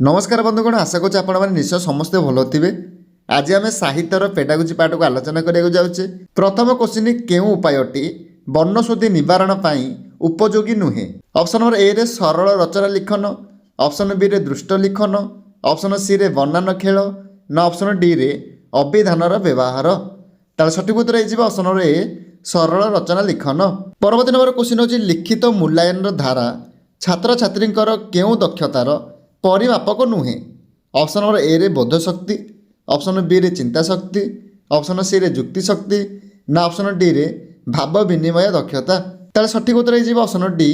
नमस्कार बंधुगण, आशा करूँ आपण निश्चय समस्ते भल थे। आज आम साहित्यर पेडागोजी पाठ को आलोचना करने जाऊे। प्रथम क्वेश्चन, केउं उपायटी वर्णशुद्धि निवारण पाई उपयोगी नुहे? ऑप्शन नंबर ए रे सरल रचना लिखन, ऑप्शन बी रे दृष्ट लिखन, ऑप्शन सी रे बनान खेल ना ऑप्शन डी रे अभिधानर व्यवहार। तार सठिक उत्तर हो ऑप्शन नंबर ए सरल रचना लिखन। परवर्ती नंबर क्वेश्चन होची लिखित मूल्यांकन धारा छात्र छात्री केउं दक्षतार परिमापक नुहे? ऑप्शन नंबर ए रे बोध शक्ति, ऑप्शन बी रे चिंता शक्ति, ऑप्शन सी रे जुक्ति शक्ति ना ऑप्शन डी रे भाव विनिमय दक्षता। ताले सठिक उत्तर हो ऑप्शन डी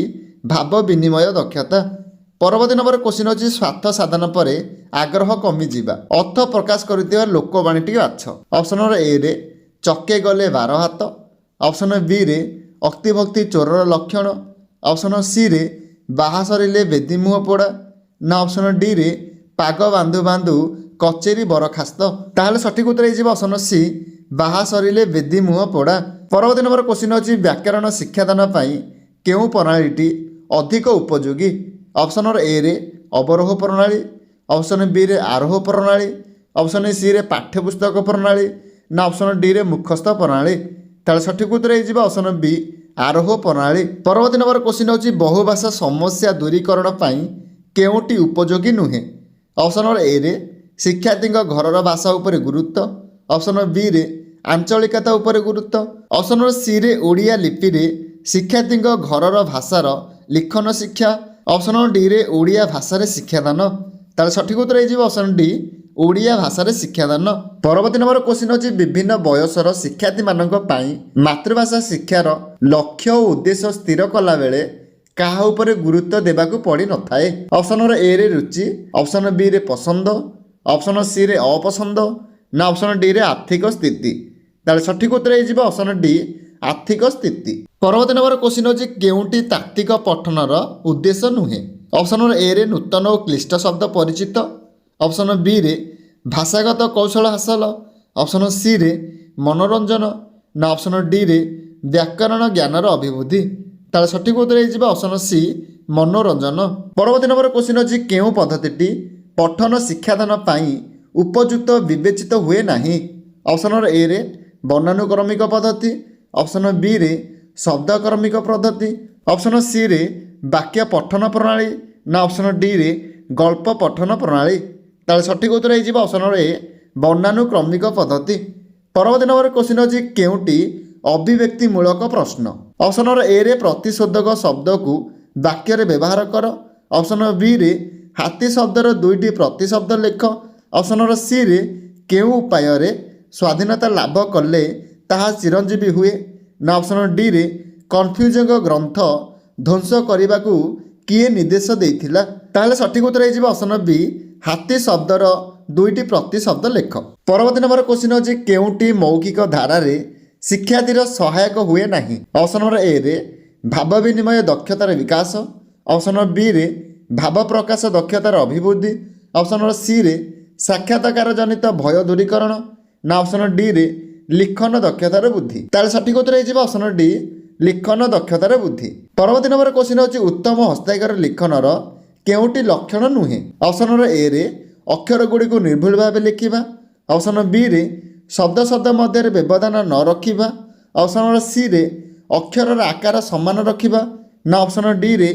भाव विनिमय दक्षता। परवर्ती नंबर क्वेश्चन होची स्वार्थ साधन पर आग्रह कमी जीवा अर्थ प्रकाश करथिबा लोकवाणीटी बाछ। ऑप्शन नंबर ए रे चके गले 12 हाथ, ऑप्शन बी रे अक्तिभक्ति चोरर लक्षण, ऑप्शन सी रे बाहा सरिले बेदी मुह पोड़ा ना ऑप्शन डी रे पाग बांधु बांधु कचेरी बरखास्त। ताहले सठिक उत्तर हो ऑप्शन सी बाहा सरिले बेदी मुह पोड़ा। परवर्ती नंबर क्वेश्चन होची व्याकरण शिक्षादान पाई केउं प्रणालीटी अधिक उपयोगी? ऑप्शन नंबर ए रे अवरोह प्रणाली, ऑप्शन बी रे आरोह प्रणाली, ऑप्शन सी रे पाठ्यपुस्तक प्रणाली ना ऑप्शन डी रे मुखस्थ प्रणाली। ताहले सठिक उत्तर हो ऑप्शन बी आरोह प्रणाली। परवर्ती नंबर क्वेश्चन होची बहुभाषा समस्या दूरीकरण पाई केउंटी उपयोगी नुहे? ऑप्शन नंबर ए रे शिक्षार्थी घरर भाषा उपरे गुरुत्व, ऑप्शन बी रे आंचलिकता उपरे गुरुत्व, ऑप्शन नंबर सी रे ओडिया लिपि रे शिक्षार्थी घरर भाषार लिखन शिक्षा, ऑप्शन नंबर डी रे ओडिया भाषा रे शिक्षादान। तार सठिक उत्तर हो ऑप्शन डी ओडिया भाषा रे शिक्षादान। परवर्ती नंबर क्वेश्चन होची विभिन्न बयसर शिक्षार्थी मानक पाई मातृभाषा शिक्षार लक्ष्य और उद्देश्य स्थिर कला बेले काहा उपरे गुरुत्व देबाकू पड़ी न थाए? ऑप्शन नंबर ए रे रुचि, ऑप्शन बी रे पसंद, ऑप्शन सी रे अपसंद ना ऑप्शन डी रे आर्थिक स्थिति। ताले सठिक उत्तर हो ऑप्शन डी आर्थिक स्थिति। परवर्ती नंबर क्वेश्चन होची केउंटी तात्विक पठनर उद्देश्य नुहे? ऑप्शन नंबर ए रे नूतन और क्लिष्ट शब्द परिचित, ऑप्शन बी रे भाषागत कौशल हासिल, ऑप्शन सी रे मनोरंजन ना ऑप्शन डी रे व्याकरण ज्ञानर अभिवृद्धि। तार सठिक उत्तर हो ऑप्शन सी मनोरंजन। परवर्ती नंबर क्वेश्चन होची केउं पद्धति पठन शिक्षादान पाई उपयुक्त विवेचित हुए नहीं? ऑप्शन नंबर ए रे वर्णानुक्रमिक पद्धति, ऑप्शन बी रे शब्दक्रमिक पद्धति, ऑप्शन सी रे वाक्य पठन प्रणाली ना ऑप्शन डी रे गल्प पठन प्रणाली। तार सठिक उत्तर हो ऑप्शन नंबर ए वर्णानुक्रमिक पद्धति। परवर्ती नंबर क्वेश्चन होची केउंटी अभिव्यक्तिमूलक प्रश्न? ऑप्शन नंबर ए रे प्रतिशोधक शब्द को वाक्य रे व्यवहार कर, ऑप्शन बी रे हाथी शब्दर 2टी प्रतिशब्द लेख, ऑप्शन नंबर सी रे केउं उपाय रे स्वाधीनता लाभ कले ताहा चिरंजीवी हुए ना ऑप्शन डी रे कन्फ्यूजिंग ग्रंथ ध्वंस करने को किए निर्देश देइथिला। ताहले सठिक उत्तर हो ऑप्शन बी हाथी शब्दर 2टी प्रतिशब्द लेख। परवर्ती नंबर क्वेश्चन होची केउंटी मौखिक धारा रे शिक्षार्थीर सहायक हुए नहीं? ऑप्शन नंबर ए रे भाव विनिमय दक्षतार विकास, ऑप्शन बी रे भाव प्रकाश दक्षतार अभिवृद्धि, ऑप्शन नंबर सी रे साक्षात्कार जनित भय दूरीकरण ना ऑप्शन डी रे लिखन दक्षतार बुद्धि। तार सठिक उत्तर हो ऑप्शन डी लिखन दक्षतार बुद्धि। परवर्ती नंबर क्वेश्चन होची उत्तम हस्ताक्षर लिखनर केउंटी लक्षण नुहे? ऑप्शन नंबर ए रे अक्षर गुड़ी को निर्भुल भाव लिखा, ऑप्शन बी रे शब्द शब्द मध्य व्यवधान न रखा, ऑप्शन नंबर सी रे अक्षर आकार समान रखा ना ऑप्शन डी रे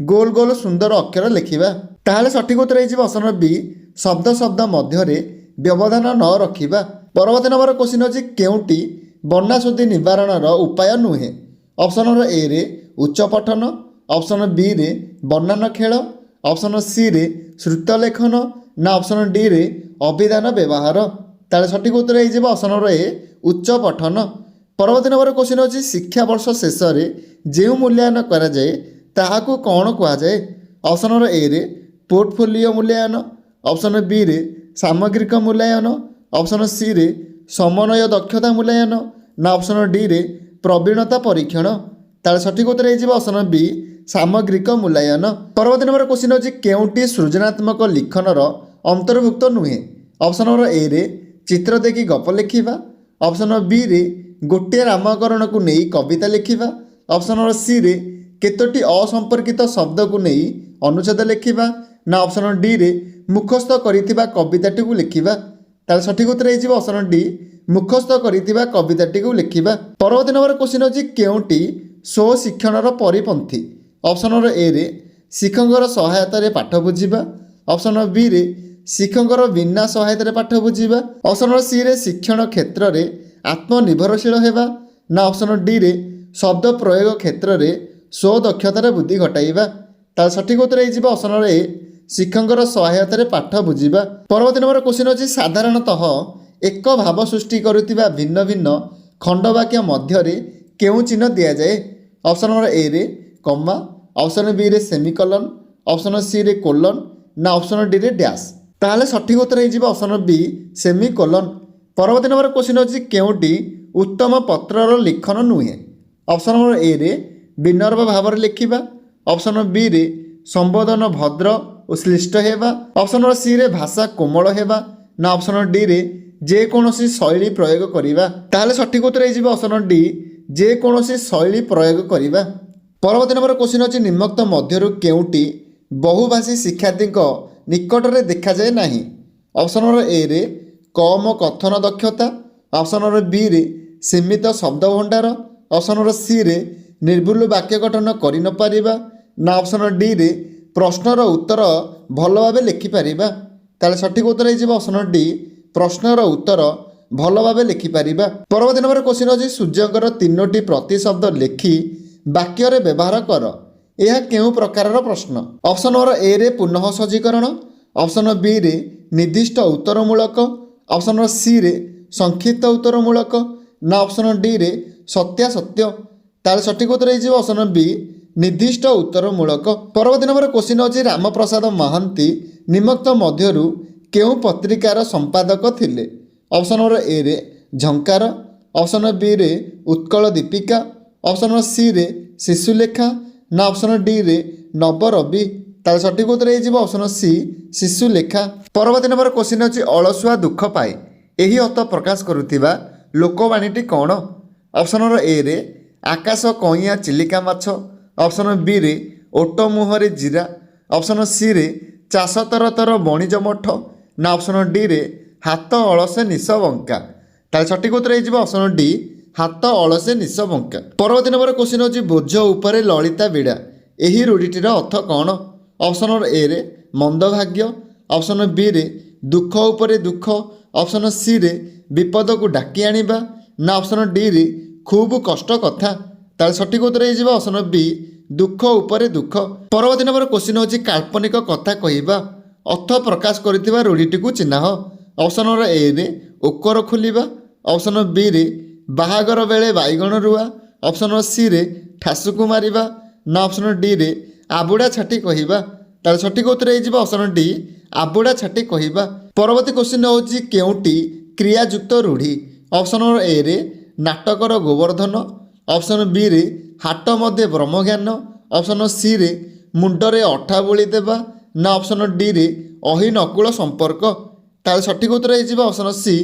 गोल गोल सुंदर अक्षर लिखा। ताहले सठिक उत्तर हो ऑप्शन बी शब्द शब्द मध्य व्यवधान न रखा। परवर्ती नंबर क्वेश्चन होची केउंटी वर्णाशुद्धि निवारणर उपाय नुहे? ऑप्शन नंबर ए रे उच्च पठन, ऑप्शन बी रे बनान खेल, ऑप्शन सी रे श्रुत लेखन ना ऑप्शन डी रे अभिधान व्यवहार। ताले सठिक उत्तर हो ऑप्शन नंबर ए उच्च पठन। परवर्ती नंबर क्वेश्चन होची शिक्षा वर्ष शेष जो मूल्यांकन करा जाए ताहाकू कौन कहा जाए? ऑप्शन नंबर ए रे पोर्टफोलियो मूल्यांकन, ऑप्शन बी रे सामग्रिक मूल्यांकन, ऑप्शन सी रे समन्वय दक्षता मूल्यांकन ना ऑप्शन डी रे प्रवीणता परीक्षण। तार सठिक उत्तर हो ऑप्शन बी सामग्रिक मूल्यांकन। परवर्ती नंबर क्वेश्चन होची केउंटी सृजनात्मक लिखनर अंतर्भुक्त नुहे? ऑप्शन नंबर ए रे चित्र देखी गप लिखा, ऑप्शन बी रे गोटे नामकरण को नहीं कविता लिखा, ऑप्शन नंबर सी रे केतोटी असंपर्कित शब्द को नहीं अनुच्छेद लिखा ନା ଅପସନ୍ ଡିରେ ମୁଖସ୍ଥ କରିଥିବା କବିତାଟିକୁ ଲେଖିବା। ତାହେଲେ ସଠିକ୍ ଉତ୍ତର ହେଇଯିବ ଅପସନ୍ ଡି ମୁଖସ୍ଥ କରିଥିବା କବିତାଟିକୁ ଲେଖିବା। ପରବର୍ତ୍ତୀ ନମ୍ବର କ୍ୱେଶ୍ଚିନ୍ ହେଉଛି କେଉଁଟି ସ୍ୱ ଶିକ୍ଷଣର ପରିପନ୍ଥୀ? ଅପସନ୍ ଏରେ ଶିକ୍ଷକଙ୍କର ସହାୟତାରେ ପାଠ ବୁଝିବା, ଅପସନ୍ ବିରେ ଶିକ୍ଷକଙ୍କର ବିନା ସହାୟତାରେ ପାଠ ବୁଝିବା, ଅପସନ୍ ସିରେ ଶିକ୍ଷଣ କ୍ଷେତ୍ରରେ ଆତ୍ମନିର୍ଭରଶୀଳ ହେବା, ନା ଅପସନ୍ ଡିରେ ଶବ୍ଦ ପ୍ରୟୋଗ କ୍ଷେତ୍ରରେ ସ୍ୱଦକ୍ଷତାରେ ବୃଦ୍ଧି ଘଟାଇବା। ତାର ସଠିକ୍ ଉତ୍ତର ହେଇଯିବ ଅପସନ୍ ଏ ଶିକ୍ଷକଙ୍କର ସହାୟତାରେ ପାଠ ବୁଝିବା। ପରବର୍ତ୍ତୀ ନମ୍ବର କ୍ୱେଶ୍ଚିନ୍ ଅଛି ସାଧାରଣତଃ ଏକ ଭାବ ସୃଷ୍ଟି କରୁଥିବା ଭିନ୍ନ ଭିନ୍ନ ଖଣ୍ଡବାକ୍ୟ ମଧ୍ୟରେ କେଉଁ ଚିହ୍ନ ଦିଆଯାଏ? ଅପସନ୍ ନମ୍ବର ଏରେ କମା, ଅପସନ୍ ବିରେ ସେମିକଲନ୍, ଅପସନ୍ ସିରେ କୋଲନ୍, ନା ଅପସନ୍ ଡିରେ ଡ୍ୟାସ୍। ତାହେଲେ ସଠିକ୍ ଉତ୍ତର ହେଇଯିବ ଅପସନ୍ ବି ସେମିକୋଲନ୍। ପରବର୍ତ୍ତୀ ନମ୍ବର କ୍ୱେଶ୍ଚିନ୍ ହେଉଛି କେଉଁଟି ଉତ୍ତମ ପତ୍ରର ଲିଖନ ନୁହେଁ? ଅପସନ୍ ନମ୍ବର ଏରେ ବିନର୍ମ ଭାବରେ ଲେଖିବା, ଅପସନ୍ ବିରେ ସମ୍ବୋଧନ ଭଦ୍ର ଓ ଶ୍ଳିଷ୍ଟ ହେବା, ଅପସନ୍ ନମ୍ବର ସିରେ ଭାଷା କୋମଳ ହେବା, ନା ଅପସନ୍ ଡିରେ ଯେକୌଣସି ଶୈଳୀ ପ୍ରୟୋଗ କରିବା। ତାହେଲେ ସଠିକ୍ ଉତ୍ତର ହେଇଯିବ ଅପସନ୍ ଡି ଯେକୌଣସି ଶୈଳୀ ପ୍ରୟୋଗ କରିବା। ପରବର୍ତ୍ତୀ ନମ୍ବର କ୍ୱେଶ୍ଚିନ୍ ଅଛି ନିମ୍ନୋକ୍ତ ମଧ୍ୟରୁ କେଉଁଟି ବହୁଭାଷୀ ଶିକ୍ଷାର୍ଥୀଙ୍କ ନିକଟରେ ଦେଖାଯାଏ ନାହିଁ? ଅପସନ୍ ନମ୍ବର ଏରେ କମ କଥନ ଦକ୍ଷତା, ଅପସନ୍ ନମ୍ବର ବିରେ ସୀମିତ ଶବ୍ଦ ଭଣ୍ଡାର, ଅପସନ୍ ନମ୍ବର ସିରେ ନିର୍ଭୁଲ ବାକ୍ୟ ଗଠନ କରିନପାରିବା, ନା ଅପସନ୍ ଡିରେ ପ୍ରଶ୍ନର ଉତ୍ତର ଭଲ ଭାବେ ଲେଖିପାରିବା। ତାହେଲେ ସଠିକ୍ ଉତ୍ତର ହେଇଯିବ ଅପସନ୍ ଡି ପ୍ରଶ୍ନର ଉତ୍ତର ଭଲ ଭାବେ ଲେଖିପାରିବା। ପରବର୍ତ୍ତୀ ନମ୍ବର କ୍ୱେଶ୍ଚିନ୍ ଅଛି ସୂର୍ଯ୍ୟଙ୍କର 3ଟି ପ୍ରତିଶବ୍ଦ ଲେଖି ବାକ୍ୟରେ ବ୍ୟବହାର କର। ଏହା କେଉଁ ପ୍ରକାରର ପ୍ରଶ୍ନ? ଅପସନ୍ ନମ୍ବର ଏରେ ପୁନଃ ସଜ୍ଜୀକରଣ, ଅପସନ୍ ବିରେ ନିର୍ଦ୍ଦିଷ୍ଟ ଉତ୍ତରମୂଳକ, ଅପସନ୍ ନମ୍ବର ସିରେ ସଂକ୍ଷିପ୍ତ ଉତ୍ତରମୂଳକ, ନା ଅପସନ୍ ଡିରେ ସତ୍ୟାସତ୍ୟ। ତାହେଲେ ସଠିକ୍ ଉତ୍ତର ହେଇଯିବ ଅପସନ୍ ବି ନିର୍ଦ୍ଦିଷ୍ଟ ଉତ୍ତରମୂଳକ। ପରବର୍ତ୍ତୀ ନମ୍ବର କ୍ୱେଶ୍ଚିନ୍ ଅଛି ରାମପ୍ରସାଦ ମହାନ୍ତି ନିମ୍ନୋକ୍ତ ମଧ୍ୟରୁ କେଉଁ ପତ୍ରିକାର ସମ୍ପାଦକ ଥିଲେ? ଅପସନ୍ ନମ୍ବର ଏରେ ଝଙ୍କାର, ଅପସନ୍ ବିରେ ଉତ୍କଳ ଦୀପିକା, ଅପସନ୍ ସିରେ ଶିଶୁଲେଖା, ନା ଅପସନ୍ ଡିରେ ନବରବି। ତାହେଲେ ସଠିକ୍ ଉତ୍ତର ହେଇଯିବ ଅପସନ୍ ସି ଶିଶୁଲେଖା। ପରବର୍ତ୍ତୀ ନମ୍ବର କ୍ୱେଶ୍ଚିନ୍ ଅଛି ଅଳସୁଆ ଦୁଃଖ ପାଏ ଏହି ଅର୍ଥ ପ୍ରକାଶ କରୁଥିବା ଲୋକବାଣୀଟି କ'ଣ? ଅପସନ୍ ନମ୍ବର ଏରେ ଆକାଶ କଇଁଆ ଚିଲିକା ମାଛ, ଅପସନ୍ ବିରେ ଓଟ ମୁହଁରେ ଜିରା, ଅପସନ୍ ସିରେ ଚାଷ ତର ତର ବଣିଜ ମଠ, ନା ଅପସନ୍ ଡିରେ ହାତ ଅଳସେ ନିଶ ବଙ୍କା। ତାହେଲେ ସଠିକ୍ ଉତ୍ତର ହେଇଯିବ ଅପସନ୍ ଡି ହାତ ଅଳସେ ନିଶ ବଙ୍କା। ପରବର୍ତ୍ତୀ ନମ୍ବର କ୍ୱେଶ୍ଚିନ୍ ହେଉଛି ବୋଝ ଉପରେ ଲଳିତା ବିଡ଼ା ଏହି ରୂଢ଼ିଟିର ଅର୍ଥ କ'ଣ? ଅପସନ୍ ନମ୍ବର ଏରେ ମନ୍ଦଭାଗ୍ୟ, ଅପସନ୍ ବିରେ ଦୁଃଖ ଉପରେ ଦୁଃଖ, ଅପସନ୍ ସିରେ ବିପଦକୁ ଡାକି ଆଣିବା, ନା ଅପସନ୍ ଡିରେ ଖୁବ୍ କଷ୍ଟ କଥା। ତାହେଲେ ସଠିକ୍ ଉତ୍ତର ହେଇଯିବ ଅପସନ୍ ବି ଦୁଃଖ ଉପରେ ଦୁଃଖ। ପରବର୍ତ୍ତୀ ନମ୍ବର କ୍ୱେଶ୍ଚିନ୍ ହେଉଛି କାଳ୍ପନିକ କଥା କହିବା ଅର୍ଥ ପ୍ରକାଶ କରୁଥିବା ରୂଢ଼ିଟିକୁ ଚିହ୍ନାଅ। ଅପସନ୍ ନମ୍ବର ଏରେ ଓକର ଖୋଲିବା, ଅପସନ୍ ବିରେ ବାହାଘର ବେଳେ ବାଇଗଣ ରୁଆ, ଅପସନ୍ ସିରେ ଠାସୁକୁ ମାରିବା, ନା ଅପସନ୍ ଡିରେ ଆବୁଡ଼ା ଛାଟି କହିବା। ତାହେଲେ ସଠିକ୍ ଉତ୍ତର ହେଇଯିବ ଅପସନ୍ ଡି ଆବୁଡ଼ା ଛାଟି କହିବା। ପରବର୍ତ୍ତୀ କ୍ୱେଶ୍ଚିନ୍ ହେଉଛି କେଉଁଟି କ୍ରିୟାଯୁକ୍ତ ରୂଢ଼ି? ଅପସନ୍ ନମ୍ବର ଏରେ ନାଟକର ଗୋବର୍ଦ୍ଧନ, ଅପସନ୍ ବିରେ ହାଟ ମଧ୍ୟରେ ବ୍ରହ୍ମଜ୍ଞାନ, ଅପସନ୍ ସିରେ ମୁଣ୍ଡରେ ଅଠା ବୋଳି ଦେବା, ନା ଅପସନ୍ ଡିରେ ଅହିନକୁଳ ସମ୍ପର୍କ। ତାହେଲେ ସଠିକ୍ ଉତ୍ତର ହେଇଯିବ ଅପସନ୍ ସି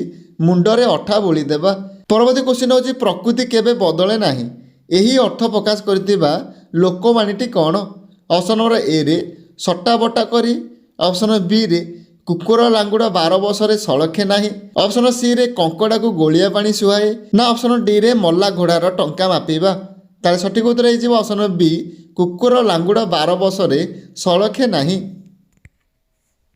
ମୁଣ୍ଡରେ ଅଠା ବୋଳି ଦେବା। ପରବର୍ତ୍ତୀ କ୍ୱେଶ୍ଚିନ୍ ହେଉଛି ପ୍ରକୃତି କେବେ ବଦଳେ ନାହିଁ ଏହି ଅର୍ଥ ପ୍ରକାଶ କରିଥିବା ଲୋକବାଣୀଟି କ'ଣ? ଅପସନ୍ ନମ୍ବର ଏରେ ସଟା ବଟା କରି, ଅପସନ୍ ବିରେ କୁକୁର ଲାଙ୍ଗୁଡ଼ 12 ବର୍ଷରେ ସଳଖେ ନାହିଁ, ଅପସନ୍ ସିରେ କଙ୍କଡ଼ାକୁ ଗୋଳିଆ ପାଣି ସୁହାଏ, ନା ଅପସନ୍ ଡିରେ ମଲା ଘୋଡ଼ାର ଟଙ୍କା ମାପିବା। ତାହେଲେ ସଠିକ୍ ଉତ୍ତର ହେଇଯିବ ଅପସନ୍ ବି କୁକୁର ଲାଙ୍ଗୁଡ଼ 12 ବର୍ଷରେ ସଳଖେ ନାହିଁ।